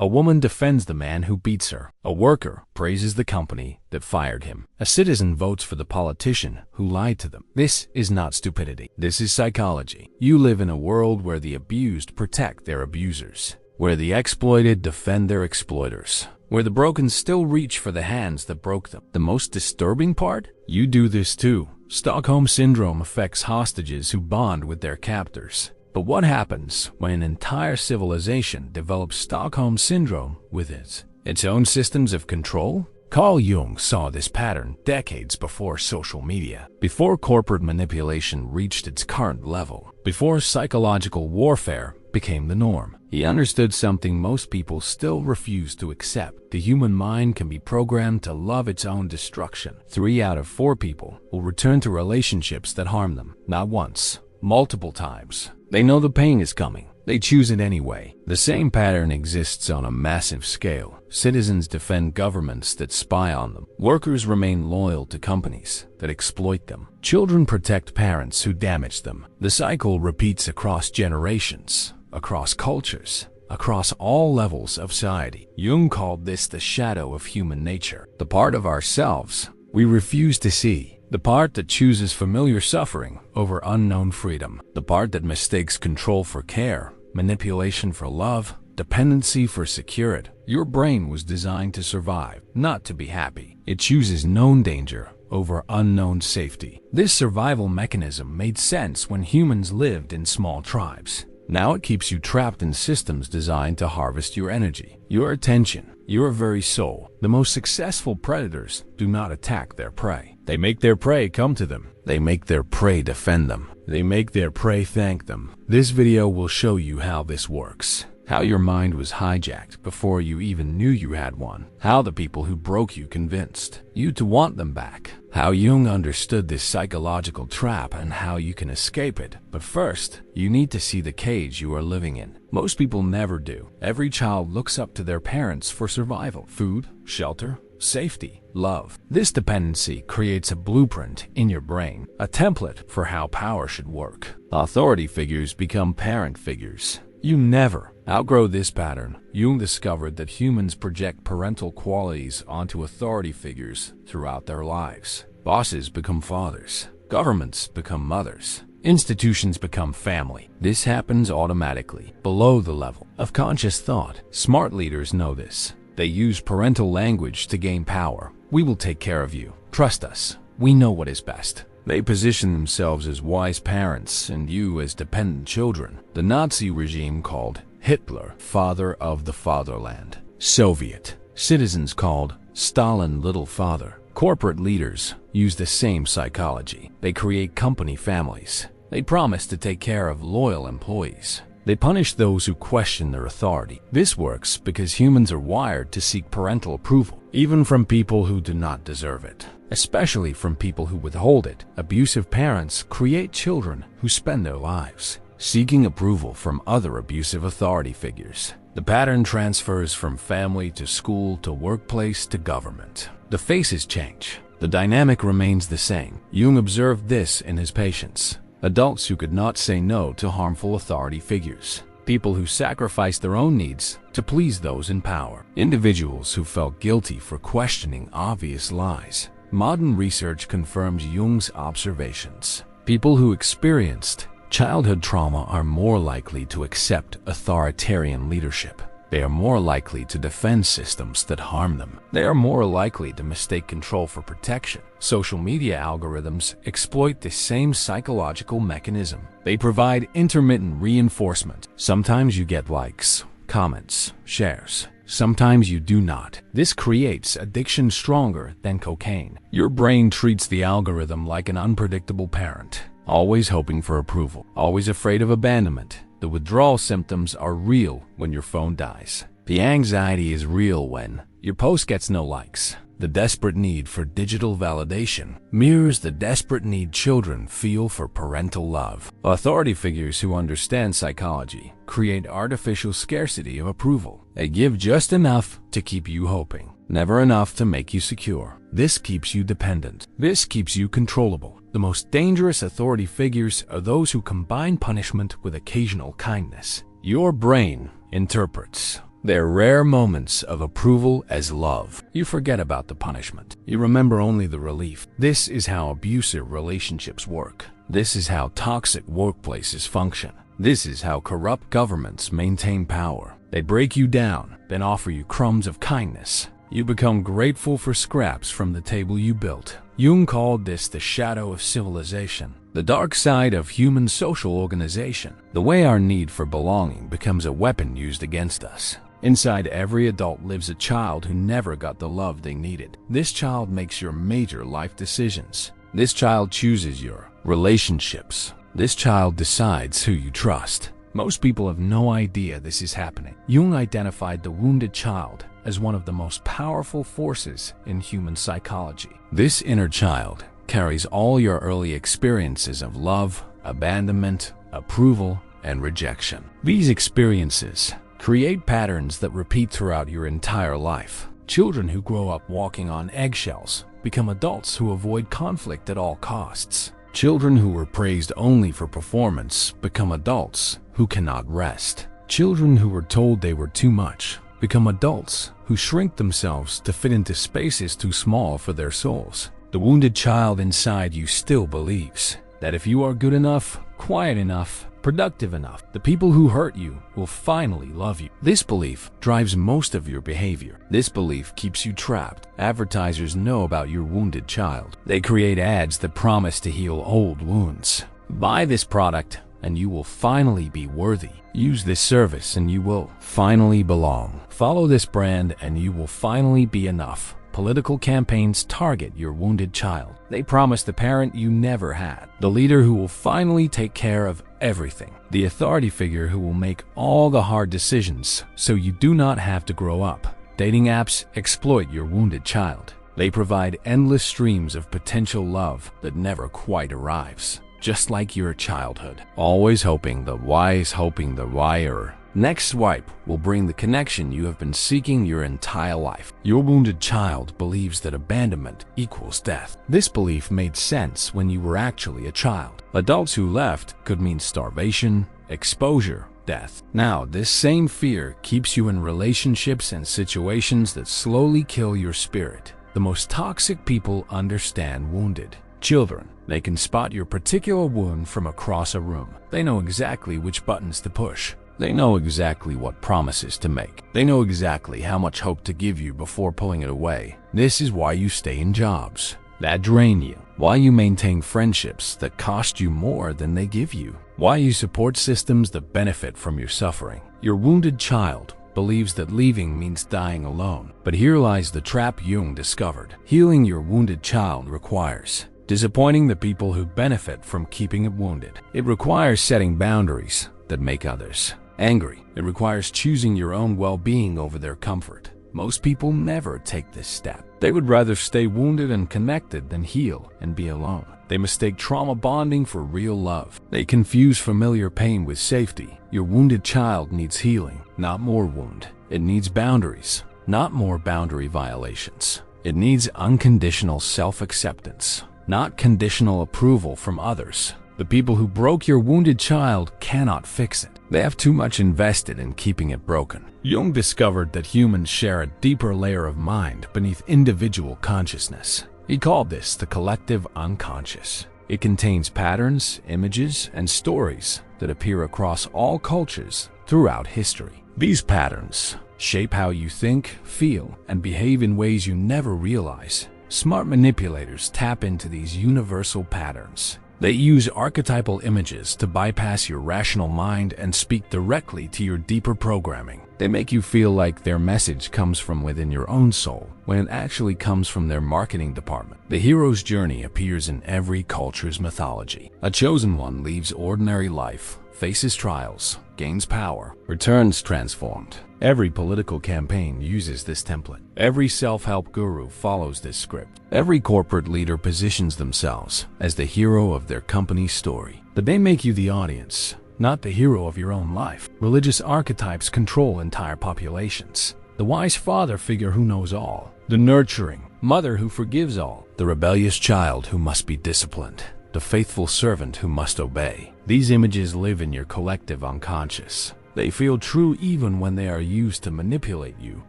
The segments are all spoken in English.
A woman defends the man who beats her. A worker praises the company that fired him. A citizen votes for the politician who lied to them. This is not stupidity. This is psychology. You live in a world where the abused protect their abusers, where the exploited defend their exploiters, where the broken still reach for the hands that broke them. The most disturbing part? You do this too. Stockholm Syndrome affects hostages who bond with their captors. But what happens when an entire civilization develops Stockholm Syndrome with its own systems of control? Carl Jung saw this pattern decades before social media, before corporate manipulation reached its current level, before psychological warfare became the norm. He understood something most people still refuse to accept. The human mind can be programmed to love its own destruction. 3 out of 4 people will return to relationships that harm them, not once, multiple times. They know the pain is coming. They choose it anyway. The same pattern exists on a massive scale. Citizens defend governments that spy on them. Workers remain loyal to companies that exploit them. Children protect parents who damage them. The cycle repeats across generations, across cultures, across all levels of society. Jung called this the shadow of human nature, the part of ourselves we refuse to see. The part that chooses familiar suffering over unknown freedom. The part that mistakes control for care, manipulation for love, dependency for security. Your brain was designed to survive, not to be happy. It chooses known danger over unknown safety. This survival mechanism made sense when humans lived in small tribes. Now it keeps you trapped in systems designed to harvest your energy, your attention, your very soul. The most successful predators do not attack their prey. They make their prey come to them. They make their prey defend them. They make their prey thank them. This video will show you how this works. How your mind was hijacked before you even knew you had one. How the people who broke you convinced you to want them back. How Jung understood this psychological trap and how you can escape it. But first, you need to see the cage you are living in. Most people never do. Every child looks up to their parents for survival. Food, shelter, safety, love. This dependency creates a blueprint in your brain, a template for how power should work. Authority figures become parent figures. You never outgrow this pattern. Jung discovered that humans project parental qualities onto authority figures throughout their lives. Bosses become fathers. Governments become mothers. Institutions become family. This happens automatically, below the level of conscious thought. Smart leaders know this. They use parental language to gain power. We will take care of you. Trust us. We know what is best. They position themselves as wise parents and you as dependent children. The Nazi regime called Hitler father of the fatherland. Soviet citizens called Stalin little father. Corporate leaders use the same psychology. They create company families. They promise to take care of loyal employees. They punish those who question their authority. This works because humans are wired to seek parental approval, even from people who do not deserve it, especially from people who withhold it. Abusive parents create children who spend their lives seeking approval from other abusive authority figures. The pattern transfers from family to school to workplace to government. The faces change. The dynamic remains the same. Jung observed this in his patients. Adults who could not say no to harmful authority figures. People who sacrificed their own needs to please those in power. Individuals who felt guilty for questioning obvious lies. Modern research confirms Jung's observations. People who experienced childhood trauma are more likely to accept authoritarian leadership. They are more likely to defend systems that harm them. They are more likely to mistake control for protection. Social media algorithms exploit the same psychological mechanism. They provide intermittent reinforcement. Sometimes you get likes, comments, shares. Sometimes you do not. This creates addiction stronger than cocaine. Your brain treats the algorithm like an unpredictable parent, always hoping for approval, always afraid of abandonment. The withdrawal symptoms are real when your phone dies. The anxiety is real when your post gets no likes. The desperate need for digital validation mirrors the desperate need children feel for parental love. Authority figures who understand psychology create artificial scarcity of approval. They give just enough to keep you hoping, never enough to make you secure. This keeps you dependent. This keeps you controllable. The most dangerous authority figures are those who combine punishment with occasional kindness. Your brain interprets They're rare moments of approval as love. You forget about the punishment. You remember only the relief. This is how abusive relationships work. This is how toxic workplaces function. This is how corrupt governments maintain power. They break you down, then offer you crumbs of kindness. You become grateful for scraps from the table you built. Jung called this the shadow of civilization, the dark side of human social organization, the way our need for belonging becomes a weapon used against us. Inside every adult lives a child who never got the love they needed. This child makes your major life decisions. This child chooses your relationships. This child decides who you trust. Most people have no idea this is happening. Jung identified the wounded child as one of the most powerful forces in human psychology. This inner child carries all your early experiences of love, abandonment, approval, and rejection. These experiences create patterns that repeat throughout your entire life. Children who grow up walking on eggshells become adults who avoid conflict at all costs. Children who were praised only for performance become adults who cannot rest. Children who were told they were too much become adults who shrink themselves to fit into spaces too small for their souls. The wounded child inside you still believes that if you are good enough, quiet enough, productive enough, the people who hurt you will finally love you. This belief drives most of your behavior. This belief keeps you trapped. Advertisers know about your wounded child. They create ads that promise to heal old wounds. Buy this product and you will finally be worthy. Use this service and you will finally belong. Follow this brand and you will finally be enough. Political campaigns target your wounded child. They promise the parent you never had, the leader who will finally take care of everything, the authority figure who will make all the hard decisions so you do not have to grow up. Dating apps exploit your wounded child. They provide endless streams of potential love that never quite arrives. Just like your childhood, always hoping the wire. Next swipe will bring the connection you have been seeking your entire life. Your wounded child believes that abandonment equals death. This belief made sense when you were actually a child. Adults who left could mean starvation, exposure, death. Now, this same fear keeps you in relationships and situations that slowly kill your spirit. The most toxic people understand wounded children. They can spot your particular wound from across a room. They know exactly which buttons to push. They know exactly what promises to make. They know exactly how much hope to give you before pulling it away. This is why you stay in jobs that drain you, why you maintain friendships that cost you more than they give you, why you support systems that benefit from your suffering. Your wounded child believes that leaving means dying alone. But here lies the trap Jung discovered. Healing your wounded child requires disappointing the people who benefit from keeping it wounded. It requires setting boundaries that make others angry. It requires choosing your own well-being over their comfort. Most people never take this step. They would rather stay wounded and connected than heal and be alone. They mistake trauma bonding for real love. They confuse familiar pain with safety. Your wounded child needs healing, not more wound. It needs boundaries, not more boundary violations. It needs unconditional self-acceptance, not conditional approval from others. The people who broke your wounded child cannot fix it. They have too much invested in keeping it broken. Jung discovered that humans share a deeper layer of mind beneath individual consciousness. He called this the collective unconscious. It contains patterns, images, and stories that appear across all cultures throughout history. These patterns shape how you think, feel, and behave in ways you never realize. Smart manipulators tap into these universal patterns. They use archetypal images to bypass your rational mind and speak directly to your deeper programming. They make you feel like their message comes from within your own soul, when it actually comes from their marketing department. The hero's journey appears in every culture's mythology. A chosen one leaves ordinary life, faces trials, gains power, returns transformed. Every political campaign uses this template. Every self-help guru follows this script. Every corporate leader positions themselves as the hero of their company's story. But they make you the audience, not the hero of your own life. Religious archetypes control entire populations. The wise father figure who knows all. The nurturing mother who forgives all. The rebellious child who must be disciplined. The faithful servant who must obey. These images live in your collective unconscious. They feel true even when they are used to manipulate you.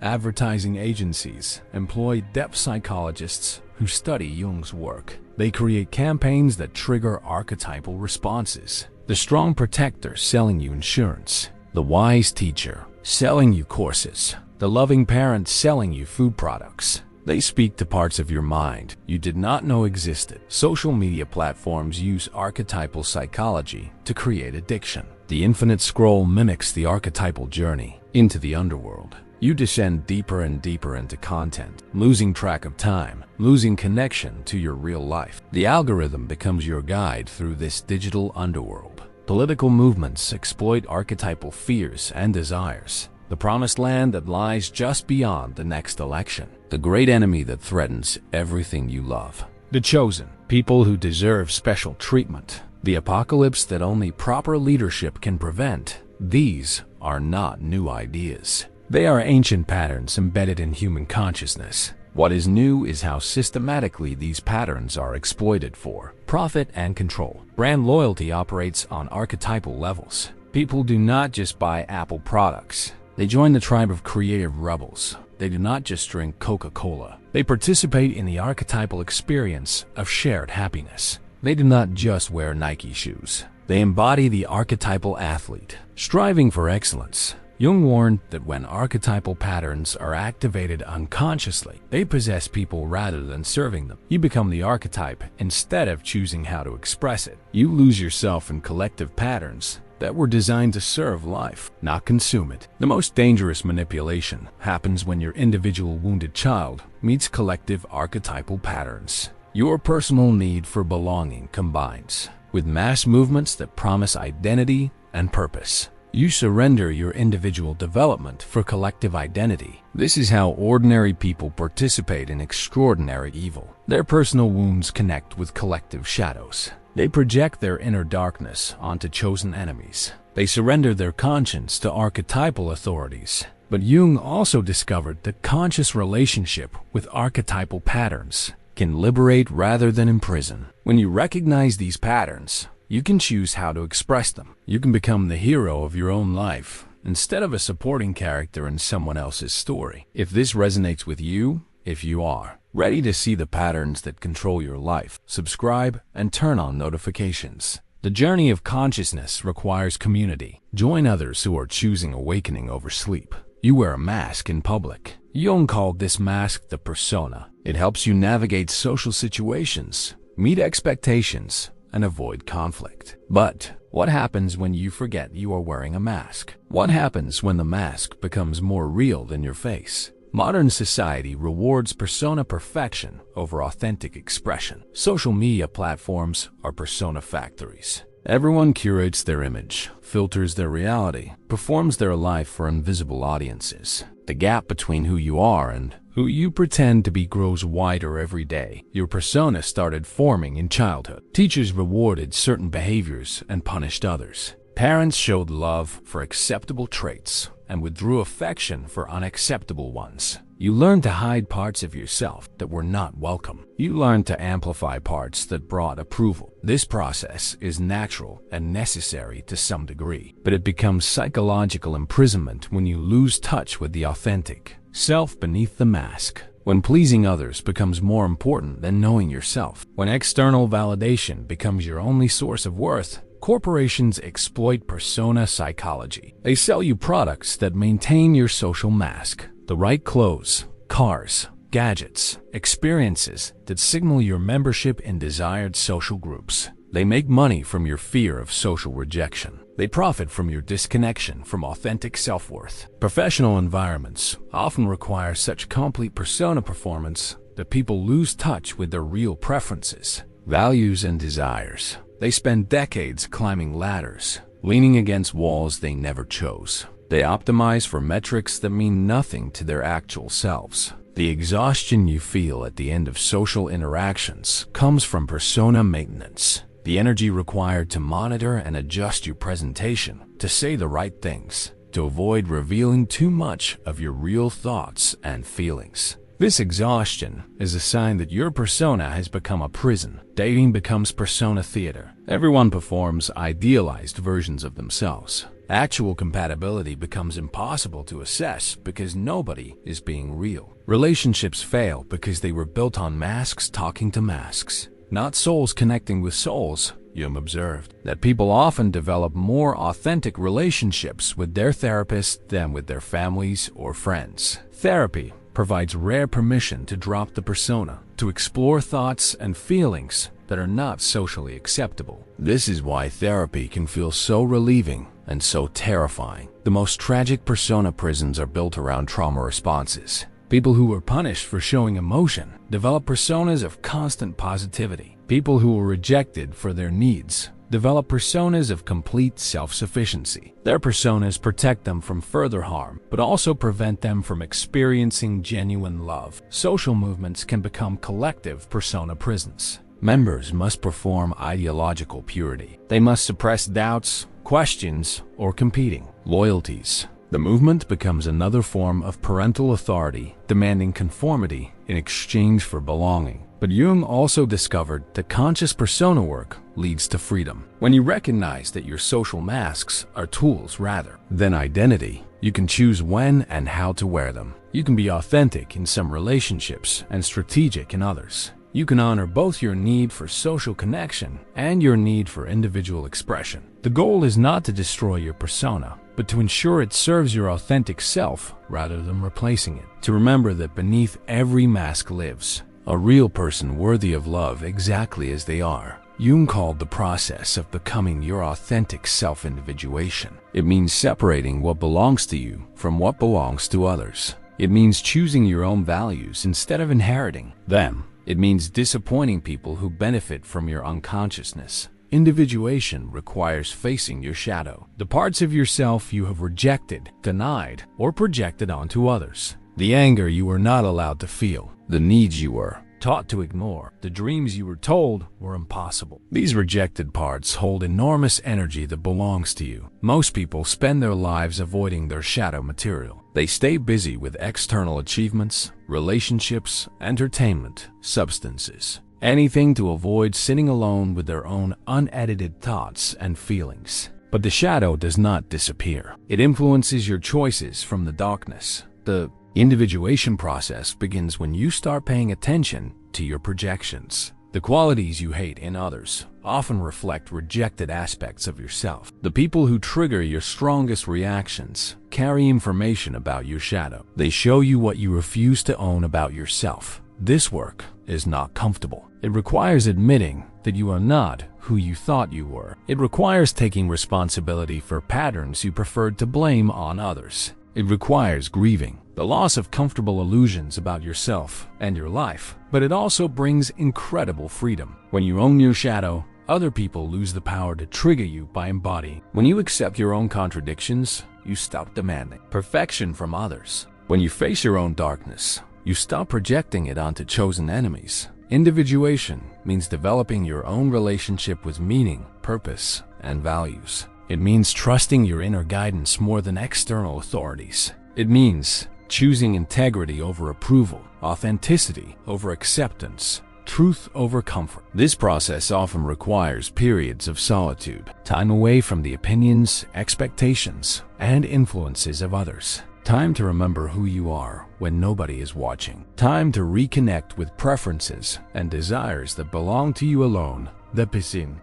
Advertising agencies employ depth psychologists who study Jung's work. They create campaigns that trigger archetypal responses. The strong protector selling you insurance, the wise teacher selling you courses, the loving parent selling you food products. They speak to parts of your mind you did not know existed. Social media platforms use archetypal psychology to create addiction. The infinite scroll mimics the archetypal journey into the underworld. You descend deeper and deeper into content, losing track of time, losing connection to your real life. The algorithm becomes your guide through this digital underworld. Political movements exploit archetypal fears and desires. The promised land that lies just beyond the next election. The great enemy that threatens everything you love. The chosen, people who deserve special treatment. The apocalypse that only proper leadership can prevent. These are not new ideas. They are ancient patterns embedded in human consciousness. What is new is how systematically these patterns are exploited for profit and control. Brand loyalty operates on archetypal levels. People do not just buy Apple products. They join the tribe of creative rebels. They do not just drink Coca-Cola. They participate in the archetypal experience of shared happiness. They do not just wear Nike shoes. They embody the archetypal athlete, striving for excellence. Jung warned that when archetypal patterns are activated unconsciously, they possess people rather than serving them. You become the archetype instead of choosing how to express it. You lose yourself in collective patterns that were designed to serve life, not consume it. The most dangerous manipulation happens when your individual wounded child meets collective archetypal patterns. Your personal need for belonging combines with mass movements that promise identity and purpose. You surrender your individual development for collective identity. This is how ordinary people participate in extraordinary evil. Their personal wounds connect with collective shadows. They project their inner darkness onto chosen enemies. They surrender their conscience to archetypal authorities. But Jung also discovered that conscious relationship with archetypal patterns can liberate rather than imprison. When you recognize these patterns, you can choose how to express them. You can become the hero of your own life instead of a supporting character in someone else's story. If this resonates with you, if you are ready to see the patterns that control your life, subscribe and turn on notifications. The journey of consciousness requires community. Join others who are choosing awakening over sleep. You wear a mask in public. Jung called this mask the persona. It helps you navigate social situations, meet expectations, and avoid conflict. But what happens when you forget you are wearing a mask? What happens when the mask becomes more real than your face? Modern society rewards persona perfection over authentic expression. Social media platforms are persona factories. Everyone curates their image, filters their reality, performs their life for invisible audiences. The gap between who you are and who you pretend to be grows wider every day. Your persona started forming in childhood. Teachers rewarded certain behaviors and punished others. Parents showed love for acceptable traits and withdrew affection for unacceptable ones. You learned to hide parts of yourself that were not welcome. You learned to amplify parts that brought approval. This process is natural and necessary to some degree, but it becomes psychological imprisonment when you lose touch with the authentic self beneath the mask. When pleasing others becomes more important than knowing yourself. When external validation becomes your only source of worth. Corporations exploit persona psychology. They sell you products that maintain your social mask. The right clothes, cars, gadgets, experiences that signal your membership in desired social groups. They make money from your fear of social rejection. They profit from your disconnection from authentic self-worth. Professional environments often require such complete persona performance that people lose touch with their real preferences, values, and desires. They spend decades climbing ladders, leaning against walls they never chose. They optimize for metrics that mean nothing to their actual selves. The exhaustion you feel at the end of social interactions comes from persona maintenance. The energy required to monitor and adjust your presentation, to say the right things, to avoid revealing too much of your real thoughts and feelings. This exhaustion is a sign that your persona has become a prison. Dating becomes persona theater. Everyone performs idealized versions of themselves. Actual compatibility becomes impossible to assess because nobody is being real. Relationships fail because they were built on masks talking to masks, not souls connecting with souls. Jung observed that people often develop more authentic relationships with their therapist than with their families or friends. Therapy provides rare permission to drop the persona, to explore thoughts and feelings that are not socially acceptable. This is why therapy can feel so relieving and so terrifying. The most tragic persona prisons are built around trauma responses. People who were punished for showing emotion develop personas of constant positivity. People who were rejected for their needs develop personas of complete self-sufficiency. Their personas protect them from further harm, but also prevent them from experiencing genuine love. Social movements can become collective persona prisons. Members must perform ideological purity. They must suppress doubts, questions, or competing loyalties. The movement becomes another form of parental authority, demanding conformity in exchange for belonging. But Jung also discovered that conscious persona work leads to freedom. When you recognize that your social masks are tools rather than identity, you can choose when and how to wear them. You can be authentic in some relationships and strategic in others. You can honor both your need for social connection and your need for individual expression. The goal is not to destroy your persona, but to ensure it serves your authentic self rather than replacing it. To remember that beneath every mask lives a real person worthy of love exactly as they are. Jung called the process of becoming your authentic self-individuation. It means separating what belongs to you from what belongs to others. It means choosing your own values instead of inheriting them. It means disappointing people who benefit from your unconsciousness. Individuation requires facing your shadow, the parts of yourself you have rejected, denied, or projected onto others. The anger you were not allowed to feel, the needs you were taught to ignore, the dreams you were told were impossible. These rejected parts hold enormous energy that belongs to you. Most people spend their lives avoiding their shadow material. They stay busy with external achievements, relationships, entertainment, substances, anything to avoid sitting alone with their own unedited thoughts and feelings. But the shadow does not disappear. It influences your choices from the darkness. The individuation process begins when you start paying attention to your projections. The qualities you hate in others often reflect rejected aspects of yourself. The people who trigger your strongest reactions carry information about your shadow. They show you what you refuse to own about yourself. This work is not comfortable. It requires admitting that you are not who you thought you were. It requires taking responsibility for patterns you preferred to blame on others. It requires grieving the loss of comfortable illusions about yourself and your life, but it also brings incredible freedom. When you own your shadow, other people lose the power to trigger you by embodying. When you accept your own contradictions, you stop demanding perfection from others. When you face your own darkness, you stop projecting it onto chosen enemies. Individuation means developing your own relationship with meaning, purpose, and values. It means trusting your inner guidance more than external authorities. It means choosing integrity over approval, authenticity over acceptance, truth over comfort. This process often requires periods of solitude, time away from the opinions, expectations, and influences of others. Time to remember who you are when nobody is watching. Time to reconnect with preferences and desires that belong to you alone.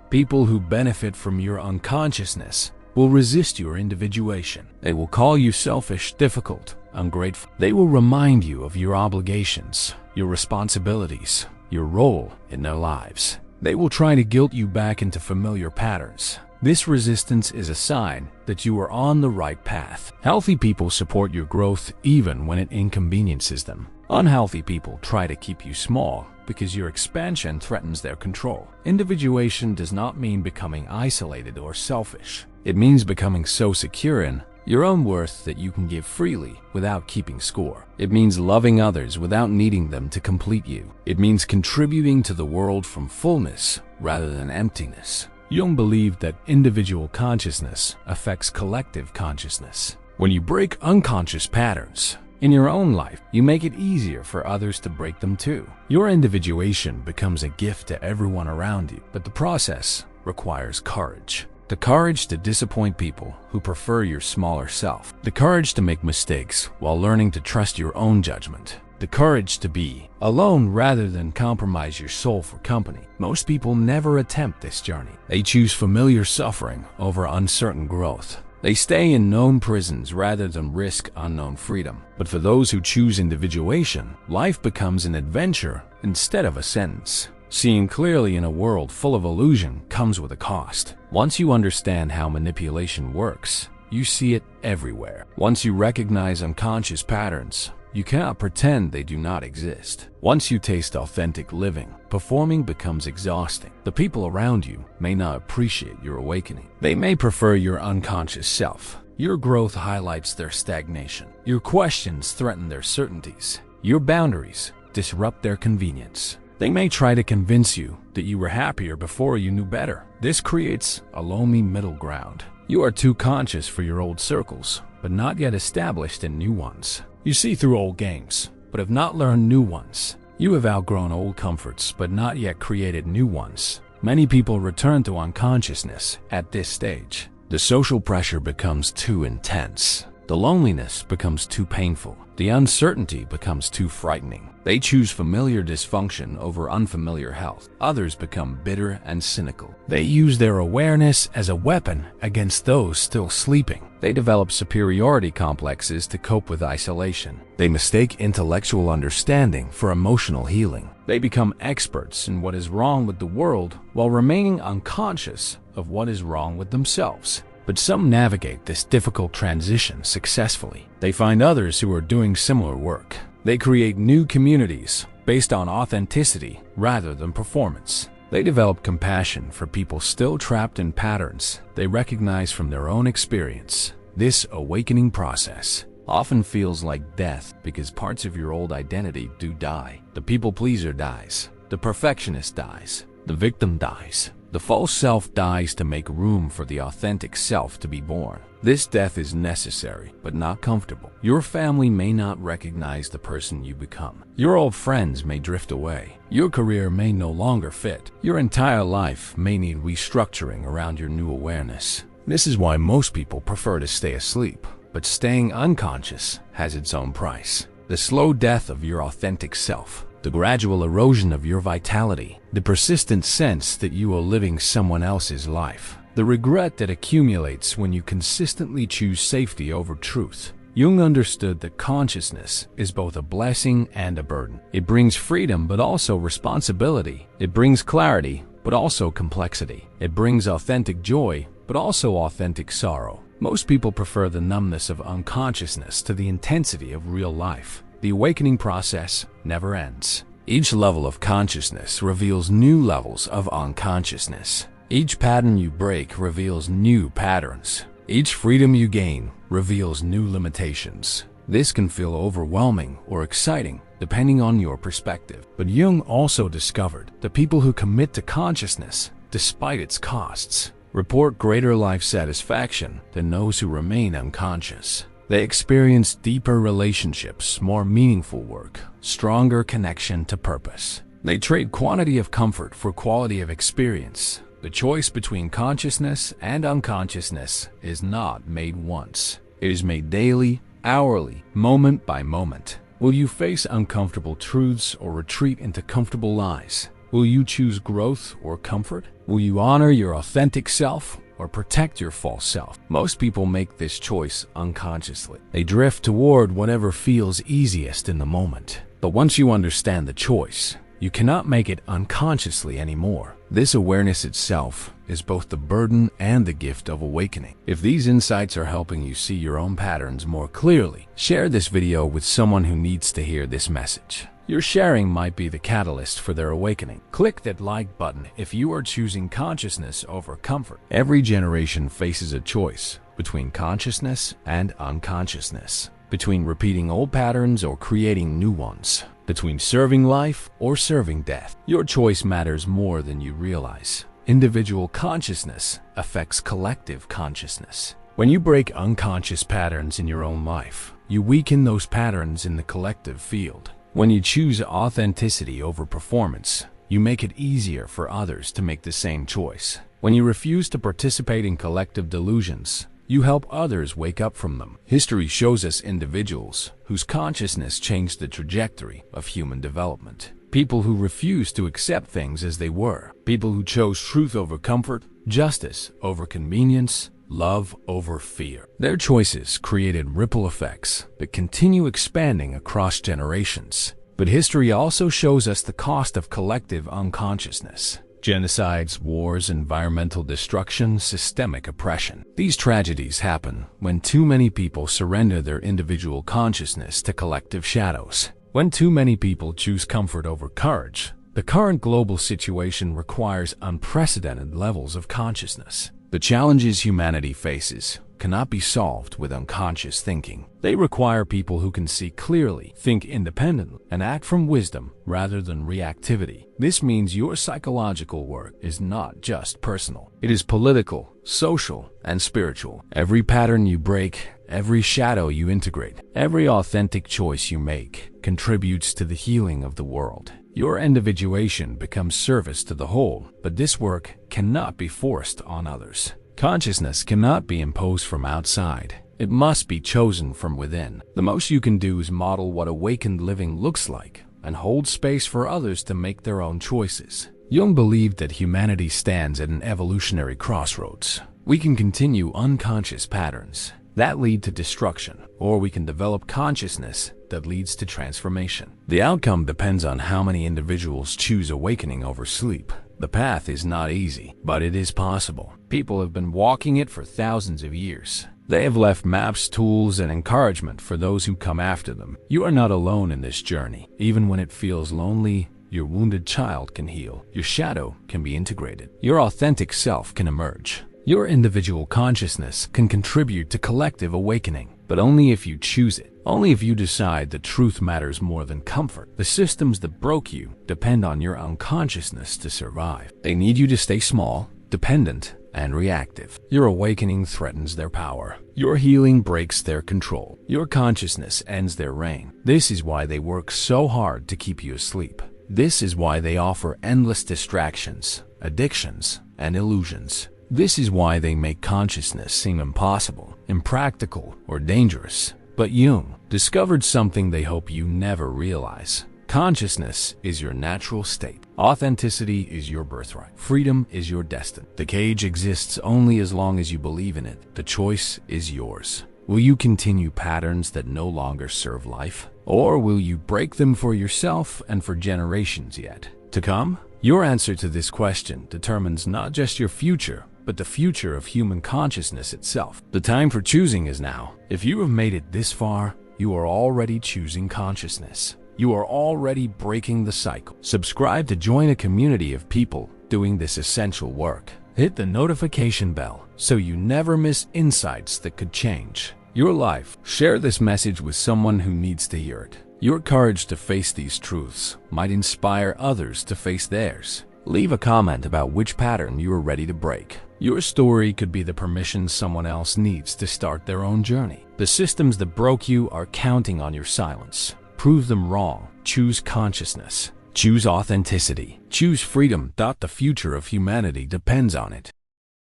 People who benefit from your unconsciousness will resist your individuation. They will call you selfish, difficult, ungrateful. They will remind you of your obligations, your responsibilities, your role in their lives. They will try to guilt you back into familiar patterns. This resistance is a sign that you are on the right path. Healthy people support your growth even when it inconveniences them. Unhealthy people try to keep you small because your expansion threatens their control. Individuation does not mean becoming isolated or selfish. It means becoming so secure in your own worth that you can give freely without keeping score. It means loving others without needing them to complete you. It means contributing to the world from fullness rather than emptiness. Jung believed that individual consciousness affects collective consciousness. When you break unconscious patterns in your own life, you make it easier for others to break them too. Your individuation becomes a gift to everyone around you, but the process requires courage. The courage to disappoint people who prefer your smaller self. The courage to make mistakes while learning to trust your own judgment. The courage to be alone rather than compromise your soul for company. Most people never attempt this journey. They choose familiar suffering over uncertain growth. They stay in known prisons rather than risk unknown freedom. But for those who choose individuation, life becomes an adventure instead of a sentence. Seeing clearly in a world full of illusion comes with a cost. Once you understand how manipulation works, you see it everywhere. Once you recognize unconscious patterns, you cannot pretend they do not exist. Once you taste authentic living, performing becomes exhausting. The people around you may not appreciate your awakening. They may prefer your unconscious self. Your growth highlights their stagnation. Your questions threaten their certainties. Your boundaries disrupt their convenience. They may try to convince you that you were happier before you knew better. This creates a lonely middle ground. You are too conscious for your old circles, but not yet established in new ones. You see through old games, but have not learned new ones. You have outgrown old comforts, but not yet created new ones. Many people return to unconsciousness at this stage. The social pressure becomes too intense. The loneliness becomes too painful. The uncertainty becomes too frightening. They choose familiar dysfunction over unfamiliar health. Others become bitter and cynical. They use their awareness as a weapon against those still sleeping. They develop superiority complexes to cope with isolation. They mistake intellectual understanding for emotional healing. They become experts in what is wrong with the world while remaining unconscious of what is wrong with themselves. But some navigate this difficult transition successfully. They find others who are doing similar work. They create new communities based on authenticity rather than performance. They develop compassion for people still trapped in patterns they recognize from their own experience. This awakening process often feels like death because parts of your old identity do die. The people pleaser dies. The perfectionist dies. The victim dies. The false self dies to make room for the authentic self to be born. This death is necessary, but not comfortable. Your family may not recognize the person you become. Your old friends may drift away. Your career may no longer fit. Your entire life may need restructuring around your new awareness. This is why most people prefer to stay asleep, but staying unconscious has its own price. The slow death of your authentic self. The gradual erosion of your vitality, the persistent sense that you are living someone else's life, the regret that accumulates when you consistently choose safety over truth. Jung understood that consciousness is both a blessing and a burden. It brings freedom but also responsibility. It brings clarity but also complexity. It brings authentic joy but also authentic sorrow. Most people prefer the numbness of unconsciousness to the intensity of real life. The awakening process never ends. Each level of consciousness reveals new levels of unconsciousness. Each pattern you break reveals new patterns. Each freedom you gain reveals new limitations. This can feel overwhelming or exciting, depending on your perspective. But Jung also discovered that people who commit to consciousness, despite its costs, report greater life satisfaction than those who remain unconscious. They experience deeper relationships, more meaningful work, stronger connection to purpose. They trade quantity of comfort for quality of experience. The choice between consciousness and unconsciousness is not made once. It is made daily, hourly, moment by moment. Will you face uncomfortable truths or retreat into comfortable lies? Will you choose growth or comfort? Will you honor your authentic self or protect your false self? Most people make this choice unconsciously. They drift toward whatever feels easiest in the moment. But once you understand the choice, you cannot make it unconsciously anymore. This awareness itself is both the burden and the gift of awakening. If these insights are helping you see your own patterns more clearly, share this video with someone who needs to hear this message. Your sharing might be the catalyst for their awakening. Click that like button if you are choosing consciousness over comfort. Every generation faces a choice between consciousness and unconsciousness, between repeating old patterns or creating new ones, between serving life or serving death. Your choice matters more than you realize. Individual consciousness affects collective consciousness. When you break unconscious patterns in your own life, you weaken those patterns in the collective field. When you choose authenticity over performance, you make it easier for others to make the same choice. When you refuse to participate in collective delusions, you help others wake up from them. History shows us individuals whose consciousness changed the trajectory of human development. People who refused to accept things as they were. People who chose truth over comfort, justice over convenience, love over fear. Their choices created ripple effects that continue expanding across generations. But history also shows us the cost of collective unconsciousness. Genocides, wars, environmental destruction, systemic oppression. These tragedies happen when too many people surrender their individual consciousness to collective shadows. When too many people choose comfort over courage. The current global situation requires unprecedented levels of consciousness. The challenges humanity faces cannot be solved with unconscious thinking. They require people who can see clearly, think independently, and act from wisdom rather than reactivity. This means your psychological work is not just personal. It is political, social, and spiritual. Every pattern you break, every shadow you integrate, every authentic choice you make contributes to the healing of the world. Your individuation becomes service to the whole, but this work cannot be forced on others. Consciousness cannot be imposed from outside. It must be chosen from within. The most you can do is model what awakened living looks like and hold space for others to make their own choices. Jung believed that humanity stands at an evolutionary crossroads. We can continue unconscious patterns that lead to destruction, or we can develop consciousness that leads to transformation. The outcome depends on how many individuals choose awakening over sleep. The path is not easy, but it is possible. People have been walking it for thousands of years. They have left maps, tools, and encouragement for those who come after them. You are not alone in this journey. Even when it feels lonely, your wounded child can heal. Your shadow can be integrated. Your authentic self can emerge. Your individual consciousness can contribute to collective awakening, but only if you choose it. Only if you decide that truth matters more than comfort. The systems that broke you depend on your unconsciousness to survive. They need you to stay small, dependent, and reactive. Your awakening threatens their power. Your healing breaks their control. Your consciousness ends their reign. This is why they work so hard to keep you asleep. This is why they offer endless distractions, addictions, and illusions. This is why they make consciousness seem impossible, impractical, or dangerous. But Jung discovered something they hope you never realize. Consciousness is your natural state. Authenticity is your birthright. Freedom is your destiny. The cage exists only as long as you believe in it. The choice is yours. Will you continue patterns that no longer serve life? Or will you break them for yourself and for generations yet to come? Your answer to this question determines not just your future, but the future of human consciousness itself. The time for choosing is now. If you have made it this far, you are already choosing consciousness. You are already breaking the cycle. Subscribe to join a community of people doing this essential work. Hit the notification bell so you never miss insights that could change your life. Share this message with someone who needs to hear it. Your courage to face these truths might inspire others to face theirs. Leave a comment about which pattern you are ready to break. Your story could be the permission someone else needs to start their own journey. The systems that broke you are counting on your silence. Prove them wrong. Choose consciousness. Choose authenticity. Choose freedom. The future of humanity depends on it.